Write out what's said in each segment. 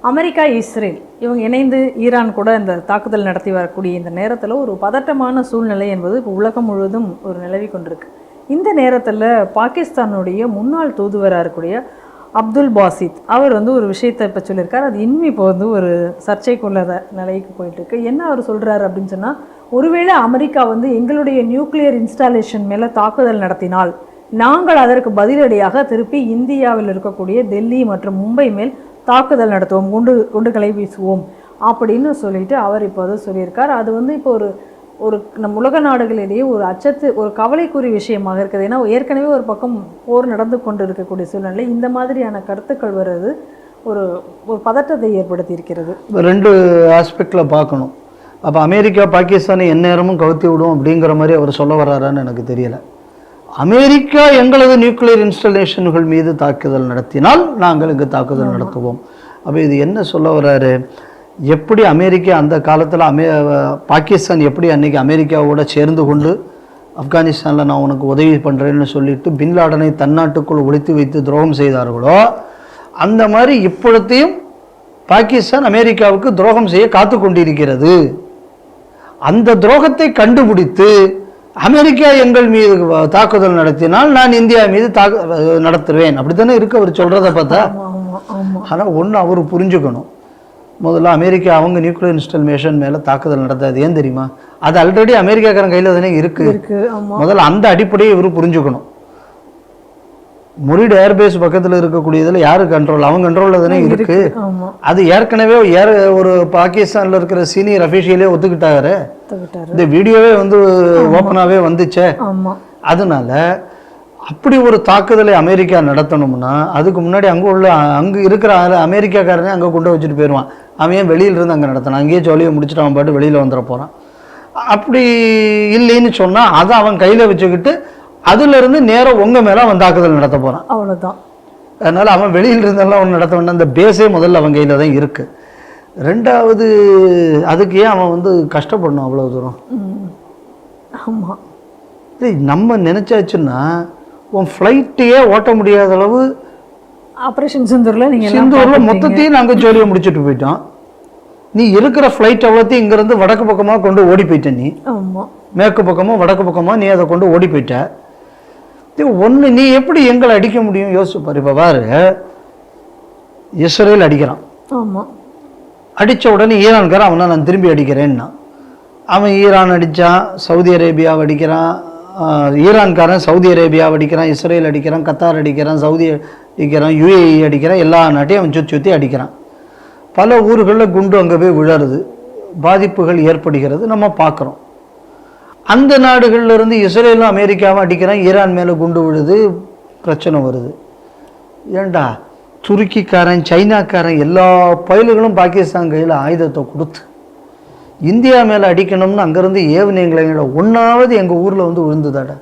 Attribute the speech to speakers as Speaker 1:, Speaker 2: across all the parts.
Speaker 1: America, Israel இவங்க இணைந்து Iran கூட இந்த தாக்குதல் நடத்தி வரக்கூடிய இந்த நேரத்தில் ஒரு பதட்டமான சூழ்நிலை என்பது இப்போ உலகம் முழுவதும் ஒரு நிலவி கொண்டிருக்கு. இந்த நேரத்தில் பாகிஸ்தானுடைய முன்னாள் தூதுவராக இருக்கக்கூடிய அப்துல் பாசித் அவர் ஒரு விஷயத்தை இப்போ சொல்லியிருக்கார். அது இன்னும் இப்போ ஒரு சர்ச்சைக்குள்ள நிலைக்கு போயிட்டுருக்கு. என்ன அவர் சொல்கிறார் அப்படின்னு சொன்னால், ஒருவேளை அமெரிக்கா எங்களுடைய நியூக்ளியர் இன்ஸ்டாலேஷன் மேலே தாக்குதல் நடத்தினால் நாங்கள் அதற்கு பதிலடியாக திருப்பி இந்தியாவில் இருக்கக்கூடிய டெல்லி மற்றும் மும்பை மேல் தாக்குதல் நடத்துவோம், குண்டுகளை வீசுவோம் அப்படின்னு சொல்லிட்டு அவர் இப்போ சொல்லியிருக்கார். அது இப்போ ஒரு நம் உலக நாடுகளிடையே ஒரு ஒரு கவலைக்குரிய விஷயமாக இருக்குது. ஏன்னா ஏற்கனவே ஒரு பக்கம் போர் நடந்து கொண்டு இருக்கக்கூடிய சூழ்நிலை இந்த மாதிரியான கருத்துக்கள் வர்றது ஒரு பதட்டத்தை ஏற்படுத்தி இருக்கிறது.
Speaker 2: ரெண்டு ஆஸ்பெக்டில் பார்க்கணும். அப்போ அமெரிக்கா பாகிஸ்தானை எந்நேரமும் கவுத்தி விடும் அப்படிங்கிற மாதிரி அவர் சொல்ல வர்றாரான்னு எனக்கு தெரியலை. அமெரிக்கா எங்களது நியூக்ளியர் இன்ஸ்டாலேஷன்கள் மீது தாக்குதல் நடத்தினால் நாங்கள் இங்கு தாக்குதல் நடத்துவோம். அப்போ இது என்ன சொல்ல வர்றாரு? எப்படி அமெரிக்கா அந்த காலத்தில் பாகிஸ்தான் எப்படி அன்றைக்கி அமெரிக்காவோட சேர்ந்து கொண்டு ஆப்கானிஸ்தானில் நான் உனக்கு உதவி பண்ணுறேன்னு சொல்லிட்டு பின்லாடனை தன்னாட்டுக்குள் ஒழித்து வைத்து துரோகம் செய்தார்களோ, அந்த மாதிரி இப்பொழுதையும் பாகிஸ்தான் அமெரிக்காவுக்கு துரோகம் செய்ய காத்து கொண்டிருக்கிறது. அந்த துரோகத்தை கண்டுபிடித்து அமெரிக்கா எங்கள் மீது தாக்குதல் நடத்தினால் நான் இந்தியா மீது நடத்துவேன் அப்படித்தானே இருக்கு அவர் சொல்கிறத பார்த்தா. ஆனால் ஒன்று அவர் புரிஞ்சுக்கணும். முதல்ல அமெரிக்கா அவங்க நியூக்ளியர் இன்ஸ்டாலேஷன் மேலே தாக்குதல் நடத்தாது. ஏன் தெரியுமா? அது ஆல்ரெடி அமெரிக்காக்காரன் கையில் தானே இருக்கு. முதல்ல அந்த அடிப்படையை இவர் புரிஞ்சுக்கணும். முரிடு ஏர்பேஸ் பக்கத்தில் இருக்கக்கூடியதில் யாரு கண்ட்ரோல்? அவங்க கண்ட்ரோலில் தானே இருக்கு. அது ஏற்கனவே ஒரு பாகிஸ்தானில் இருக்கிற சீனியர் அஃபீஷியலே ஒத்துக்கிட்டாரு. இந்த வீடியோவே ஓப்பனாகவே வந்துச்சே. அதனால அப்படி ஒரு தாக்குதலை அமெரிக்கா நடத்தணும்னா அதுக்கு முன்னாடி அங்கே இருக்கிற அமெரிக்காக்காரனே அங்கே கொண்டு வச்சுட்டு போயிடுவான். அவன் ஏன் வெளியிலிருந்து அங்கே நடத்தினான்? அங்கேயே ஜோலியை முடிச்சுட்டு அவன் பாட்டு வெளியில் வந்துட போகிறான். அப்படி இல்லைன்னு சொன்னால் அதை அவன் கையில் வச்சுக்கிட்டு அதுலேருந்து நேரம் உங்கள் மேலே அவன் தாக்குதல் நடத்த போகிறான்.
Speaker 1: அவ்வளோதான்.
Speaker 2: அதனால் அவன் வெளியில் இருந்தெல்லாம் அவன் நடத்த வேண்டாம். அந்த பேஸே முதல்ல அவன் கையில் தான் இருக்குது. ரெண்டாவது, அதுக்கு ஏன் அவன் கஷ்டப்படணும் அவ்வளோ தூரம்?
Speaker 1: ஆமாம்,
Speaker 2: நம்ம நினச்சாச்சுன்னா உன் ஃப்ளைட்டையே ஓட்ட முடியாத அளவு
Speaker 1: ஆப்ரேஷன் சிந்தூரில்
Speaker 2: மொத்தத்தையும் நாங்கள் ஜோலியை முடிச்சுட்டு போயிட்டோம். நீ இருக்கிற ஃப்ளைட் அவ்வளோத்தையும் இங்கேருந்து வடக்கு பக்கமாக கொண்டு ஓடி போயிட்ட. நீ மேற்கு பக்கமாக வடக்கு பக்கமாக நீ அதை கொண்டு ஓடி போயிட்ட. ஒன்று நீ எப்படி எங்களை அடிக்க முடியும் யோசிச்சு பாரு. இப்போ பாரு, இஸ்ரேல் அடிக்கிறான்.
Speaker 1: ஆமாம்,
Speaker 2: அடித்த உடனே ஈரான்காரன் அவனை நான் திரும்பி அடிக்கிறேன்னா அவன் ஈரான் அடித்தான், சவுதி அரேபியாவை அடிக்கிறான், ஈரான்காரன் சவுதி அரேபியாவை அடிக்கிறான், இஸ்ரேல் அடிக்கிறான், கத்தார் அடிக்கிறான், சவுதி அடிக்கிறான், யுஏஇ அடிக்கிறான், எல்லா நாட்டையும் அவன் சுற்றி அடிக்கிறான். பல ஊர்களில் குண்டு அங்கே போய் விழருது, பாதிப்புகள் ஏற்படுகிறது, நம்ம பார்க்குறோம். அந்த நாடுகள்லேருந்து இஸ்ரேலும் அமெரிக்காவும் அடிக்கிறான், ஈரான் மேலே குண்டு விழுது, பிரச்சனை வருது. ஏண்டா துருக்கிக்காரன் சைனாக்காரன் எல்லா பயல்களும் பாகிஸ்தான் கையில் ஆயுதத்தை கொடுத்து இந்தியா மேலே அடிக்கணும்னு அங்கேருந்து ஏவுநீங்கள ஒன்றாவது எங்கள் ஊரில் விழுந்துதாடா?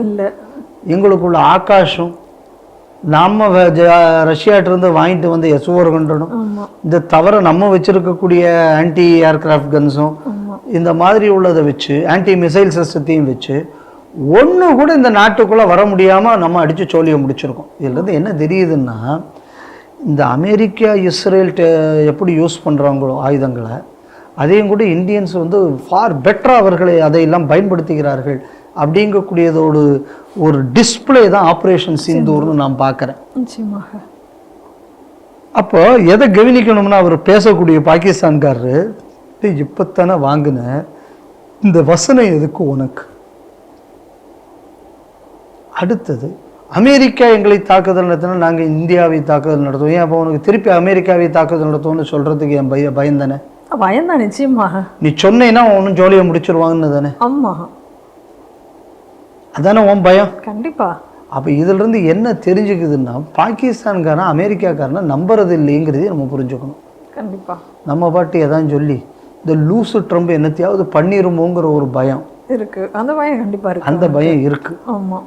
Speaker 1: இல்லை.
Speaker 2: எங்களுக்குள்ள ஆகாஷம் நம்ம ரஷ்யாட்டிருந்து வாங்கிட்டு வந்த S-400 இந்த தவிர நம்ம வச்சுருக்கக்கூடிய ஆன்டி ஏர்கிராஃப்ட் கன்ஸும் இந்த மாதிரி உள்ளதை வச்சு ஆன்டி மிசைல் சிஸ்டத்தையும் வச்சு ஒன்று கூட இந்த நாட்டுக்குள்ளே வர முடியாமல் நம்ம அடித்து சோழியை முடிச்சிருக்கோம். இதுலேருந்து என்ன தெரியுதுன்னா, இந்த அமெரிக்கா இஸ்ரேல் எப்படி யூஸ் பண்ணுறாங்களோ ஆயுதங்களை, அதையும் கூட இந்தியன்ஸ் ஃபார் பெட்டராக அவர்களை அதையெல்லாம் பயன்படுத்துகிறார்கள் அப்படிங்கக்கூடியதோடு ஒரு டிஸ்பிளே தான் ஆப்ரேஷன் சிந்தூர்னு நான் பார்க்குறேன். அப்போ எதை கவனிக்கணும்னா, அவர் பேசக்கூடிய பாகிஸ்தான்காரரு, இப்போத்தானே வாங்கின இந்த வசனம் எதுக்கு உனக்கு? அடுத்தது அமெரிக்கா எங்களை தாக்குதல் நடத்தினா நாங்கள் இந்தியாவை தாக்குதல் நடத்துவோம். ஏன் அப்போ உனக்கு திருப்பி அமெரிக்காவை தாக்குதல் நடத்துவோம்னு சொல்கிறதுக்கு என் பயம் தானே?
Speaker 1: பயம்தான், நிச்சயமாக.
Speaker 2: நீ சொன்னீன்னா ஒன்றும் ஜோலியை முடிச்சிருவாங்கன்னு தானே?
Speaker 1: ஆமாம்,
Speaker 2: அதானே உன் பயம்?
Speaker 1: கண்டிப்பா.
Speaker 2: அப்போ இதிலிருந்து என்ன தெரிஞ்சுக்குதுன்னா, பாகிஸ்தான்காரன் அமெரிக்காக்காரனை நம்புறது இல்லைங்கிறதையும் நம்ம புரிஞ்சுக்கணும்.
Speaker 1: கண்டிப்பா.
Speaker 2: நம்ம பாட்டு எதான் சொல்லி இந்த லூசு ட்ரம்ப் என்னத்தையாவது பண்ணிருமோங்கிற ஒரு பயம்
Speaker 1: இருக்கு. அந்த பயம் கண்டிப்பா இருக்கு.
Speaker 2: அந்த பயம் இருக்கு.
Speaker 1: ஆமா.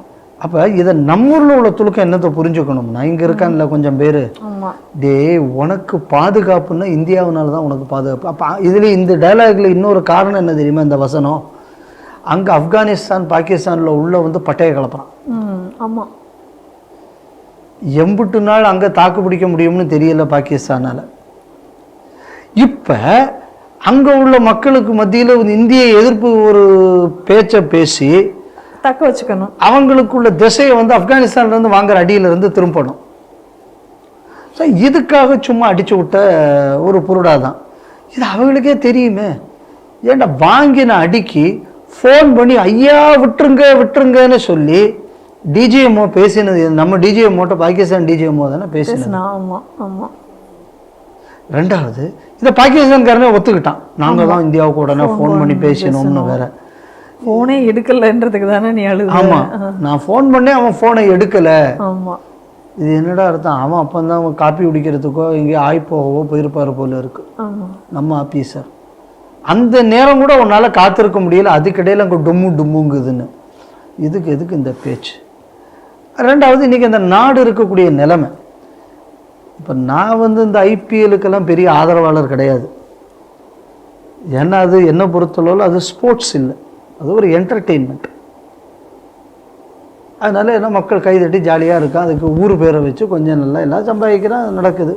Speaker 2: அப்போ இதை நம்ம ஊரில் உள்ள துளுக்கம் என்னத்தை புரிஞ்சுக்கணும்னா, இங்கே இருக்கான்ல கொஞ்சம் பேர், டே உனக்கு பாதுகாப்புன்னா இந்தியாவினால தான் உனக்கு பாதுகாப்பு. அப்போ இதில் இந்த டைலாகில் இன்னொரு காரணம் என்ன தெரியுமா? இந்த வசனம் அங்கே ஆப்கானிஸ்தான் பாகிஸ்தானில் உள்ள பட்டையை கலப்புறான்.
Speaker 1: ஆமாம்.
Speaker 2: எம்புட்டு நாள் அங்கே தாக்கு பிடிக்க முடியும்னு தெரியல பாகிஸ்தானால். இப்போ அங்கே உள்ள மக்களுக்கு மத்தியில் இந்திய எதிர்ப்பு ஒரு பேச்சை பேசி
Speaker 1: தக்க வச்சுக்கணும்.
Speaker 2: அவங்களுக்குள்ள திசையை வந்து ஆப்கானிஸ்தான்லேருந்து வாங்குற அடியிலிருந்து திரும்பணும். ஸோ இதுக்காக சும்மா அடிச்சு விட்ட ஒரு பொருடா தான் இது. அவங்களுக்கே தெரியுமே. ஏன்டா வாங்கின அடிக்கு ஃபோன் பண்ணி ஐயா விட்டுருங்க விட்டுருங்கன்னு சொல்லி டிஜிஎம்ஓ பேசினது. நம்ம டிஜிஎம்ஓட்ட பாகிஸ்தான் டிஜிஎம்ஓ தானே பேசினது.
Speaker 1: ஆமாம் ஆமாம்.
Speaker 2: ரெண்டாவது இதை பாகிஸ்தான்காரனே ஒத்துக்கிட்டான், நாங்கள் தான் இந்தியாவுக்கு உடனே ஃபோன் பண்ணி பேசினோம்னு. வேற
Speaker 1: ஃபோனே எடுக்கலைன்றதுக்கு தானே நீ அழுது.
Speaker 2: ஆமாம், நான் ஃபோன் பண்ணேன், அவன் ஃபோனை எடுக்கலை.
Speaker 1: ஆமாம்.
Speaker 2: இது என்னடா அர்த்தம்? அவன் அப்போ தான் அவன் காப்பி குடிக்கிறதுக்கோ எங்கேயோ ஆய்ப்போகவோ போயிருப்பார் போல இருக்கு நம்ம ஆஃபீஸர். அந்த நேரம் கூட உன்னால் காத்திருக்க முடியல, அதுக்கிடையில் அங்கே டும்முங்குதுன்னு. எதுக்கு இந்த பேச்சு? ரெண்டாவது இன்றைக்கி அந்த நாடு இருக்கக்கூடிய நிலைமை. இப்போ நான் வந்து இந்த ஐபிஎலுக்கெல்லாம் பெரிய ஆதரவாளர் கிடையாது. ஏன்னா அது என்ன பொறுத்தளவில் அது ஸ்போர்ட்ஸ் இல்லை, அது ஒரு என்டர்டெயின்மெண்ட். அதனால என்ன மக்கள் கைதட்டி ஜாலியாக இருக்கான், அதுக்கு ஊர் பேரை வச்சு கொஞ்சம் நல்லா எல்லாம் சம்பாதிக்கிறான், அது நடக்குது.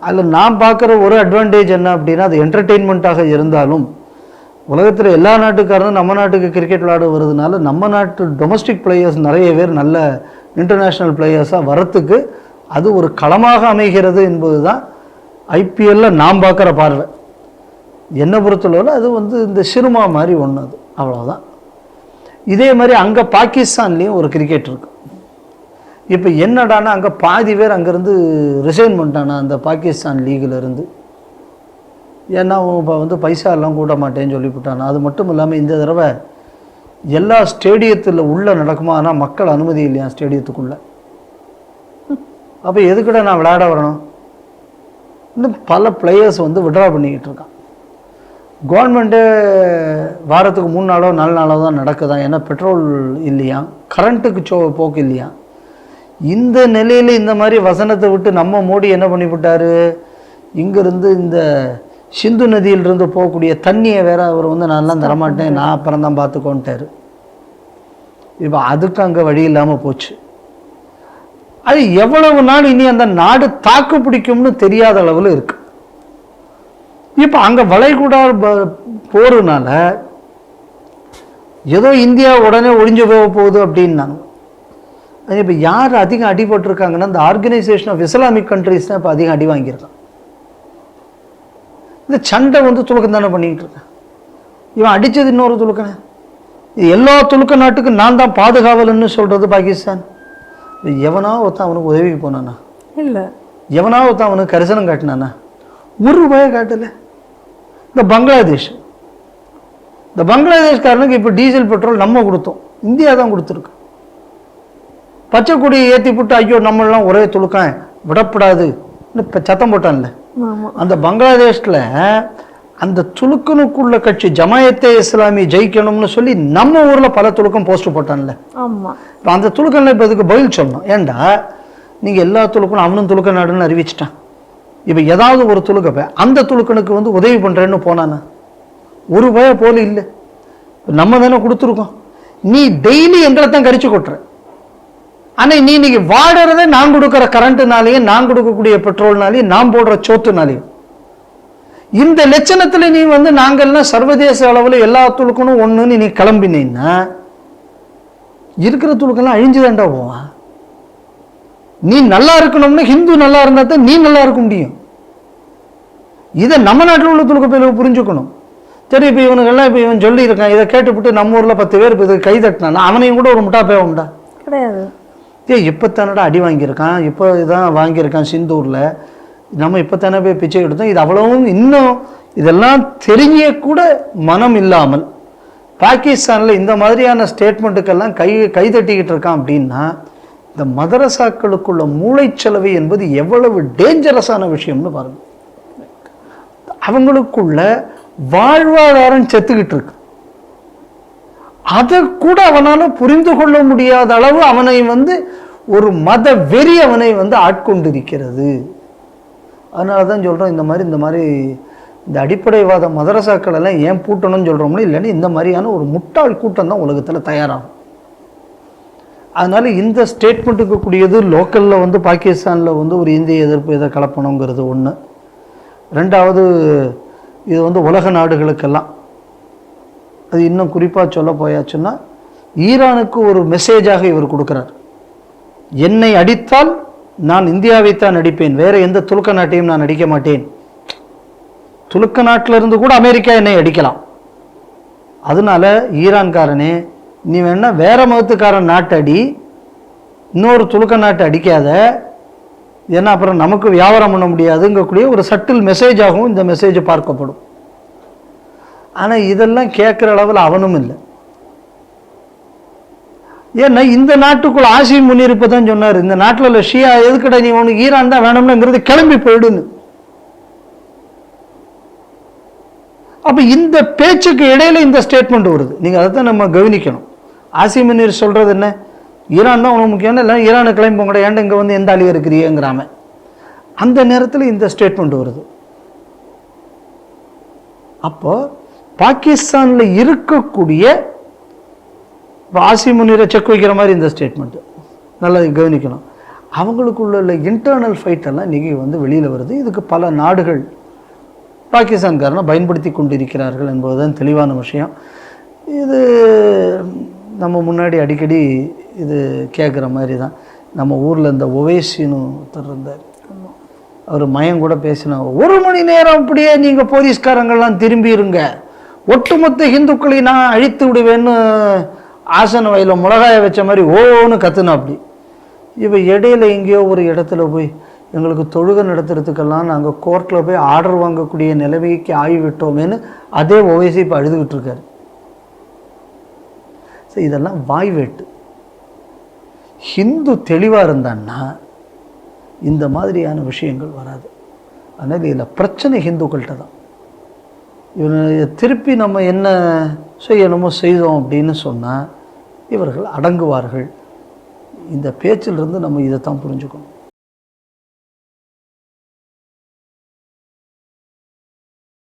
Speaker 2: அதில் நான் பார்க்குற ஒரு அட்வான்டேஜ் என்ன அப்படின்னா, அது என்டர்டெயின்மெண்ட்டாக இருந்தாலும் உலகத்தில் எல்லா நாட்டுக்காரனும் நம்ம நாட்டுக்கு கிரிக்கெட் விளையாட வருதுனால நம்ம நாட்டு டொமஸ்டிக் பிளேயர்ஸ் நிறைய பேர் நல்ல இன்டர்நேஷ்னல் பிளேயர்ஸாக வரத்துக்கு அது ஒரு களமாக அமைகிறது என்பது தான் ஐபிஎல்லில் நாம் பார்க்குற பார்வை. என்னை பொறுத்தளவில் அது வந்து இந்த சினிமா மாதிரி ஒன்று, அது அவ்வளோதான். இதே மாதிரி அங்கே பாகிஸ்தான்லேயும் ஒரு கிரிக்கெட் இருக்கு. இப்போ என்னடானா அங்கே பாதி பேர் அங்கேருந்து ரிசைன் பண்ணிட்டானா அந்த பாகிஸ்தான் லீகிலேருந்து. ஏன்னா இப்போ வந்து பைசா எல்லாம் கூட்ட மாட்டேன்னு சொல்லிவிட்டானா. அது மட்டும் இல்லாமல் இந்த தடவை எல்லா ஸ்டேடியத்தில் உள்ளே நடக்குமா, ஆனால் மக்கள் அனுமதி இல்லையா ஸ்டேடியத்துக்குள்ளே. அப்போ எதுக்கிட்ட நான் விளையாட வரணும்? இன்னும் பல பிளேயர்ஸ் வந்து விட்ரா பண்ணிக்கிட்டு இருக்கான். கவர்மெண்ட்டு வாரத்துக்கு 3 நாளோ 4 நாளோ தான் நடக்குதான், ஏன்னா பெட்ரோல் இல்லையா, கரண்ட்டுக்கு போக்கு இல்லையா. இந்த நிலையில் இந்த மாதிரி வசனத்தை விட்டு நம்ம மோடி என்ன பண்ணிவிட்டார், இங்கேருந்து இந்த சிந்து நதியிலிருந்து போகக்கூடிய தண்ணியை வேற அவர் வந்து நான்லாம் தரமாட்டேன், நான் அப்புறம் தான் பார்த்துக்கோன்ட்டார். இப்போ அதுக்கு அங்கே வழி இல்லாமல் போச்சு. அது எவ்வளவு நாள் இனி அந்த நாடு தாக்கு பிடிக்கும்னு தெரியாத அளவில் இருக்கு. இப்போ அங்கே வளைகுடா போறதுனால ஏதோ இந்தியா உடனே ஒழிஞ்சு போக போகுது அப்படின்னாங்க. இப்போ யார் அதிகம் அடிபட்டிருக்காங்கன்னா இந்த ஆர்கனைசேஷன் ஆஃப் இஸ்லாமிக் கண்ட்ரிஸ் தான் இப்போ அதிகம் அடி வாங்கியிருக்கான். இந்த சண்டை வந்து துலுக்கம் தானே பண்ணிக்கிட்டு இருக்கேன். இவன் அடித்தது இன்னொரு துலுக்கனே. இது எல்லா துலுக்க நாட்டுக்கும் நான் தான் பாதுகாவலன்னு சொல்கிறது பாகிஸ்தான். எவனா ஒருத்தான் அவனுக்கு உதவிக்கு போனானா?
Speaker 1: இல்லை.
Speaker 2: எவனா ஒருத்தான் அவனுக்கு கரிசனம் காட்டினானா? ₹1 காட்டலை. இந்த பங்களாதேஷ்காரனுக்கு இப்போ டீசல் பெட்ரோல் நம்ம கொடுத்தோம், இந்தியா தான் கொடுத்துருக்கு. பச்சை கொடியை ஏற்றி போட்டு ஐயோ நம்மளாம் ஒரே துலுக்கம் விடப்படாது இப்போ சத்தம் போட்டான்ல. அந்த பங்களாதேஷில் அந்த துலுக்கனுக்குள்ள கட்சி ஜமாயத்தே இஸ்லாமி ஜெயிக்கணும்னு சொல்லி நம்ம ஊரில் பல துலுக்கம் போஸ்ட் போட்டான்ல. இப்போ அந்த துலுக்கன்ல இப்போ இதுக்கு பதில் சொல்லணும். ஏண்டா நீங்கள் எல்லா துலுக்கனும் அவனும் துலுக்க நாடுன்னு அறிவிச்சிட்டான். இப்போ ஏதாவது ஒரு துலுக்கப்ப அந்த துலுக்கனுக்கு வந்து உதவி பண்ணுறேன்னு போனானா? ₹1 போல இல்லை. நம்ம தானே கொடுத்துருக்கோம். நீ டெய்லி எங்களை தான் கரிச்சு கொட்டுற. ஆனால் நீ இன்னைக்கு வாடுறத நான் கொடுக்குற கரண்ட்டுனாலையும் நான் கொடுக்கக்கூடிய பெட்ரோல்னாலையும் நான் போடுற சோத்துனாலையும் இந்த லட்சணத்தில் நீ வந்து நாங்கள்லாம் சர்வதேச அளவில் எல்லா துலுக்கணும் ஒன்றுன்னு நீ கிளம்பினீன்னா இருக்கிற துலுக்கெல்லாம் அழிஞ்சுதான்டா போவான். நீ நல்லா இருக்கணும்னு ஹிந்து நல்லா இருந்தா தான் நீ நல்லா இருக்க முடியும். இதை நம்ம நாட்டில் உள்ள துலுக்க பேர் புரிஞ்சுக்கணும். சரி, இப்போ இவனுக்கெல்லாம் இப்போ இவன் சொல்லியிருக்கான், இதை கேட்டுவிட்டு நம்ம ஊரில் 10 பேர் இப்போ இதை கை தட்டினானா அவனையும் கூட ஒரு முட்டா பே உண்டா?
Speaker 1: கிடையாது.
Speaker 2: இப்போ தானடா அடி வாங்கியிருக்கான், இப்போ இதான் வாங்கியிருக்கான் சிந்தூரில், நம்ம இப்போ தானே போய் பிச்சை எடுத்தோம். இது அவ்வளவும் இன்னும் இதெல்லாம் தெரிய கூட மனம் இல்லாமல் பாகிஸ்தானில் இந்த மாதிரியான ஸ்டேட்மெண்ட்டுக்கெல்லாம் கை தட்டிக்கிட்டு இருக்கான். அப்படின்னா இந்த மதரசாக்களுக்குள்ள மூளைச்சலவை என்பது எவ்வளவு டேஞ்சரஸான விஷயம்னு பாருங்க. அவங்களுக்குள்ள வாழ்வாதாரம் செத்துக்கிட்டு இருக்கு. அதை கூட அவனால புரிந்து கொள்ள முடியாத அளவு அவனை வந்து ஒரு மத வெறி அவனை வந்து ஆட்கொண்டிருக்கிறது. அதனால தான் சொல்கிறோம், இந்த மாதிரி இந்த அடிப்படைவாத மதரசாக்கள் எல்லாம் ஏன் பூட்டணும்னு சொல்கிறோம்னா, இல்லைன்னா இந்த மாதிரியான ஒரு முட்டாள் கூட்டம் தான் உலகத்தில் தயாராகும். அதனால இந்த ஸ்டேட்மெண்ட்டுக்கு கூடியது லோக்கலில் வந்து பாகிஸ்தானில் வந்து ஒரு இந்திய எதிர்ப்பு இதை கலப்பணுங்கிறது ஒன்று. ரெண்டாவது இது வந்து உலக நாடுகளுக்கெல்லாம், அது இன்னும் குறிப்பாக சொல்ல போயாச்சுன்னா ஈரானுக்கு ஒரு மெசேஜாக இவர் கொடுக்குறார். என்னை அடித்தால் நான் இந்தியாவைத்தான் அடிப்பேன், வேறு எந்த துலுக்க நாட்டையும் நான் அடிக்க மாட்டேன். துலுக்க நாட்டிலிருந்து கூட அமெரிக்கா என்னை அடிக்கலாம். அதனால ஈரான்காரனே, நீ வேணா வேற மதத்துக்காரன் நாட்டை அடி, இன்னொரு துலுக்க நாட்டை அடிக்காத, ஏன்னா அப்புறம் நமக்கு வியாபாரம் பண்ண முடியாதுங்கக்கூடிய ஒரு சட்டில் மெசேஜாகவும் இந்த மெசேஜ் பார்க்கப்படும். ஆனால் இதெல்லாம் கேட்குற அளவில் அவனும் இல்லை. ஏன்னா இந்த நாட்டுக்குள்ள ஆசிம் முனிருப்ப தான் சொன்னார், இந்த நாட்டில் உள்ள ஷியா எதுக்கடா நீ உனக்கு ஈரான் தான் வேணும்னுங்கிறது கிளம்பி போயிடுன்னு. அப்போ இந்த பேச்சுக்கு இடையில இந்த ஸ்டேட்மெண்ட் வருது. நீங்கள் அதை தான் நம்ம கவனிக்கணும். ஆசிம் முனீர் சொல்றது என்ன, ஈரான் தான் உனக்கு முக்கியம், இல்லை ஈரானை கிளம்பி போங்கடா, ஏன்டா இங்கே வந்து எந்த ஆளியாக இருக்கிறீங்கிறாம. அந்த நேரத்தில் இந்த ஸ்டேட்மெண்ட் வருது. அப்போ பாகிஸ்தானில் இருக்கக்கூடிய ஆசிம் முனீரை செக் வைக்கிற மாதிரி இந்த ஸ்டேட்மெண்ட்டு நல்லா கவனிக்கணும். அவங்களுக்குள்ள இன்டர்னல் ஃபைட் எல்லாம் இன்றைக்கி வந்து வெளியில் வருது. இதுக்கு பல நாடுகள் பாகிஸ்தான்காரனை பயன்படுத்தி கொண்டிருக்கிறார்கள் என்பதுதான் தெளிவான விஷயம். இது நம்ம முன்னாடி அடிக்கடி இது கேட்குற மாதிரி தான். நம்ம ஊரில் இந்த ஒவைசின்னு ஒருத்தர் இருந்தார், அவர் மயம் கூட பேசினார். 1 மணி நேரம் அப்படியே நீங்கள் போலீஸ்காரங்கள்லாம் திரும்பி இருங்க, ஒட்டுமொத்த இந்துக்களை நான் அழித்து விடுவேன்னு ஆசன வயலில் மிளகாய வச்ச மாதிரி ஓன்னு கத்துனா. அப்படி இவ இடையில எங்கேயோ ஒரு இடத்துல போய் எங்களுக்கு தொழுகை நடத்துறதுக்கெல்லாம் நாங்கள் கோர்ட்டில் போய் ஆர்டர் வாங்கக்கூடிய நிலைமைக்கு ஆகிவிட்டோமேன்னு அதே ஓவைசி இப்போ அழுதுகிட்டு இருக்காரு. ஸோ இதெல்லாம் வாய்வேட்டு. ஹிந்து தெளிவாக இருந்தான்னா இந்த மாதிரியான விஷயங்கள் வராது. அதனால் இதில் பிரச்சனை ஹிந்துக்கள்கிட்ட தான். இவனை திருப்பி நம்ம என்ன செய்யணுமோ செய்தோம் அப்படின்னு சொன்னால் இவர்கள் அடங்குவார்கள். இந்த பேச்சிலிருந்து நம்ம இதை தான் புரிஞ்சுக்கணும்.